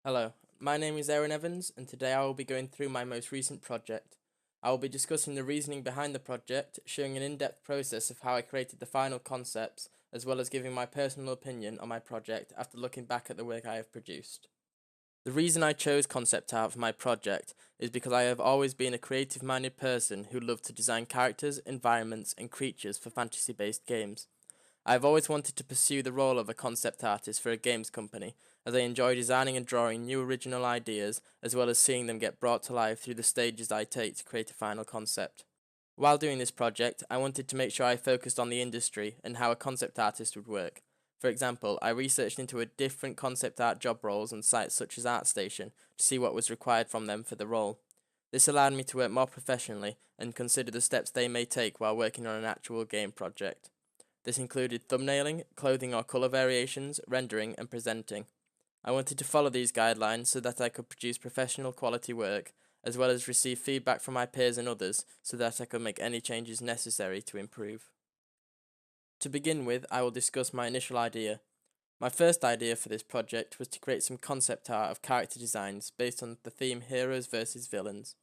Hello, my name is Aaron Evans, and today I will be going through my most recent project. I will be discussing the reasoning behind the project, showing an in-depth process of how I created the final concepts, as well as giving my personal opinion on my project after looking back at the work I have produced. The reason I chose concept art for my project is because I have always been a creative-minded person who loved to design characters, environments, and creatures for fantasy-based games. I have always wanted to pursue the role of a concept artist for a games company, as I enjoy designing and drawing new original ideas, as well as seeing them get brought to life through the stages I take to create a final concept. While doing this project, I wanted to make sure I focused on the industry and how a concept artist would work. For example, I researched into a different concept art job roles on sites such as ArtStation to see what was required from them for the role. This allowed me to work more professionally and consider the steps they may take while working on an actual game project. This included thumbnailing, clothing or colour variations, rendering, and presenting. I wanted to follow these guidelines so that I could produce professional quality work, as well as receive feedback from my peers and others so that I could make any changes necessary to improve. To begin with, I will discuss my initial idea. My first idea for this project was to create some concept art of character designs based on the theme Heroes vs Villains.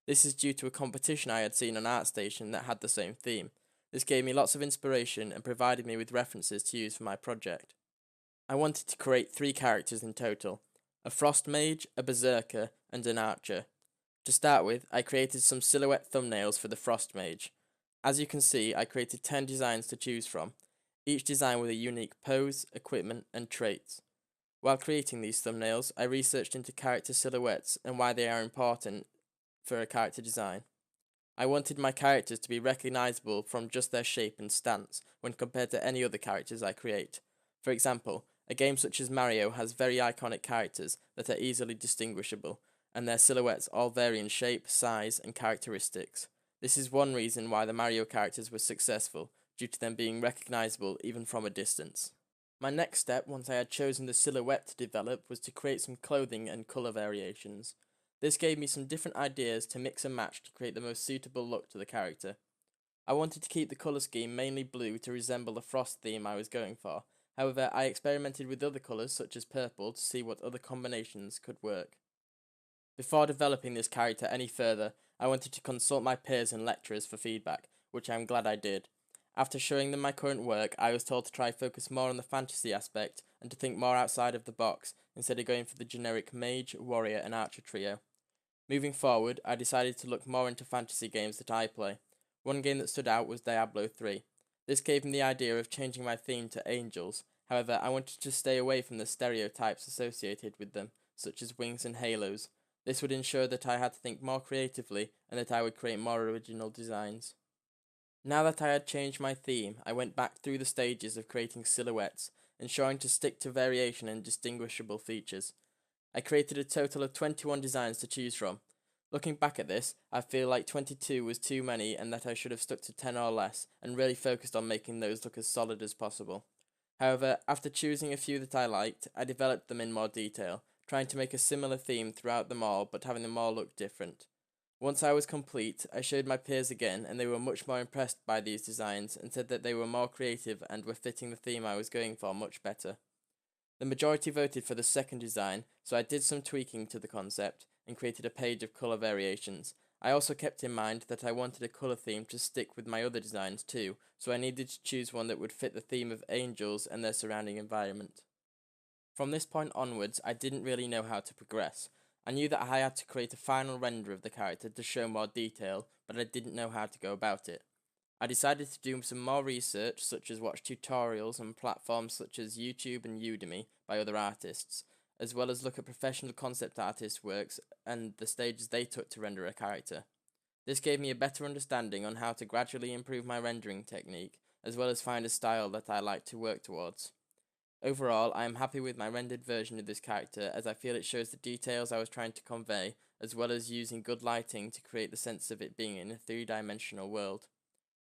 This is due to a competition I had seen on ArtStation that had the same theme. This gave me lots of inspiration and provided me with references to use for my project. I wanted to create 3 characters in total: a frost mage, a berserker, and an archer. To start with, I created some silhouette thumbnails for the frost mage. As you can see, I created 10 designs to choose from, each design with a unique pose, equipment, and traits. While creating these thumbnails, I researched into character silhouettes and why they are important for a character design. I wanted my characters to be recognizable from just their shape and stance when compared to any other characters I create. For example, a game such as Mario has very iconic characters that are easily distinguishable, and their silhouettes all vary in shape, size, and characteristics. This is one reason why the Mario characters were successful, due to them being recognizable even from a distance. My next step, once I had chosen the silhouette to develop, was to create some clothing and colour variations. This gave me some different ideas to mix and match to create the most suitable look to the character. I wanted to keep the colour scheme mainly blue to resemble the frost theme I was going for. However, I experimented with other colours such as purple to see what other combinations could work. Before developing this character any further, I wanted to consult my peers and lecturers for feedback, which I am glad I did. After showing them my current work, I was told to try focus more on the fantasy aspect and to think more outside of the box, instead of going for the generic mage, warrior, and archer trio. Moving forward, I decided to look more into fantasy games that I play. One game that stood out was Diablo 3. This gave me the idea of changing my theme to angels. However, I wanted to stay away from the stereotypes associated with them, such as wings and halos. This would ensure that I had to think more creatively and that I would create more original designs. Now that I had changed my theme, I went back through the stages of creating silhouettes, ensuring to stick to variation and distinguishable features. I created a total of 21 designs to choose from. Looking back at this, I feel like 22 was too many and that I should have stuck to 10 or less and really focused on making those look as solid as possible. However, after choosing a few that I liked, I developed them in more detail, trying to make a similar theme throughout them all but having them all look different. Once I was complete, I showed my peers again and they were much more impressed by these designs and said that they were more creative and were fitting the theme I was going for much better. The majority voted for the second design, so I did some tweaking to the concept and created a page of colour variations. I also kept in mind that I wanted a colour theme to stick with my other designs too, so I needed to choose one that would fit the theme of angels and their surrounding environment. From this point onwards, I didn't really know how to progress. I knew that I had to create a final render of the character to show more detail, but I didn't know how to go about it. I decided to do some more research, such as watch tutorials on platforms such as YouTube and Udemy by other artists, as well as look at professional concept artists' works and the stages they took to render a character. This gave me a better understanding on how to gradually improve my rendering technique, as well as find a style that I like to work towards. Overall, I am happy with my rendered version of this character, as I feel it shows the details I was trying to convey, as well as using good lighting to create the sense of it being in a 3-dimensional world.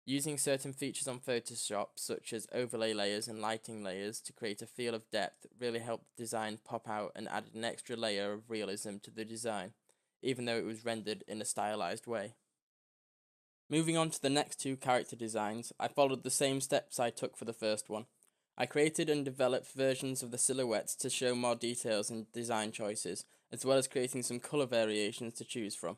Using certain features on Photoshop, such as overlay layers and lighting layers, to create a feel of depth really helped the design pop out and added an extra layer of realism to the design, even though it was rendered in a stylized way. Moving on to the next 2 character designs, I followed the same steps I took for the first one. I created and developed versions of the silhouettes to show more details and design choices, as well as creating some colour variations to choose from.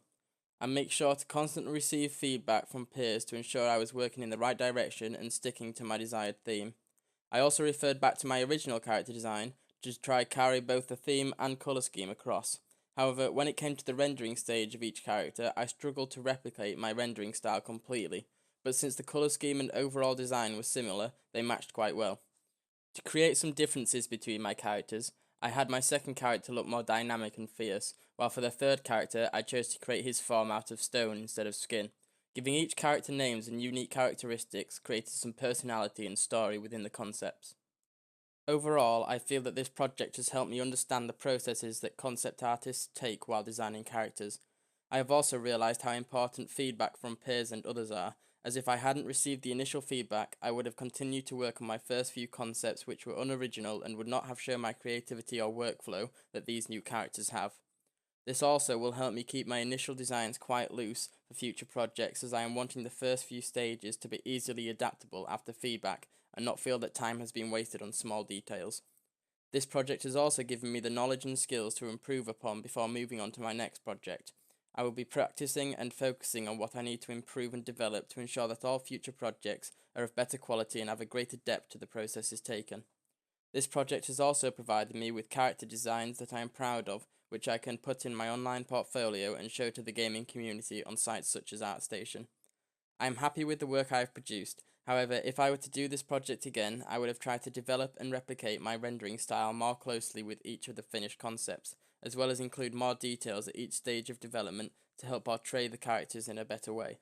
I make sure to constantly receive feedback from peers to ensure I was working in the right direction and sticking to my desired theme. I also referred back to my original character design to try carry both the theme and colour scheme across. However, when it came to the rendering stage of each character, I struggled to replicate my rendering style completely, but since the colour scheme and overall design was similar, they matched quite well. To create some differences between my characters, I had my second character look more dynamic and fierce, while for the third character I chose to create his form out of stone instead of skin. Giving each character names and unique characteristics created some personality and story within the concepts. Overall, I feel that this project has helped me understand the processes that concept artists take while designing characters. I have also realised how important feedback from peers and others are, as if I hadn't received the initial feedback, I would have continued to work on my first few concepts which were unoriginal and would not have shown my creativity or workflow that these new characters have. This also will help me keep my initial designs quite loose for future projects, as I am wanting the first few stages to be easily adaptable after feedback and not feel that time has been wasted on small details. This project has also given me the knowledge and skills to improve upon before moving on to my next project. I will be practicing and focusing on what I need to improve and develop to ensure that all future projects are of better quality and have a greater depth to the processes taken. This project has also provided me with character designs that I am proud of, which I can put in my online portfolio and show to the gaming community on sites such as ArtStation. I am happy with the work I have produced. However, if I were to do this project again, I would have tried to develop and replicate my rendering style more closely with each of the finished concepts, as well as include more details at each stage of development to help portray the characters in a better way.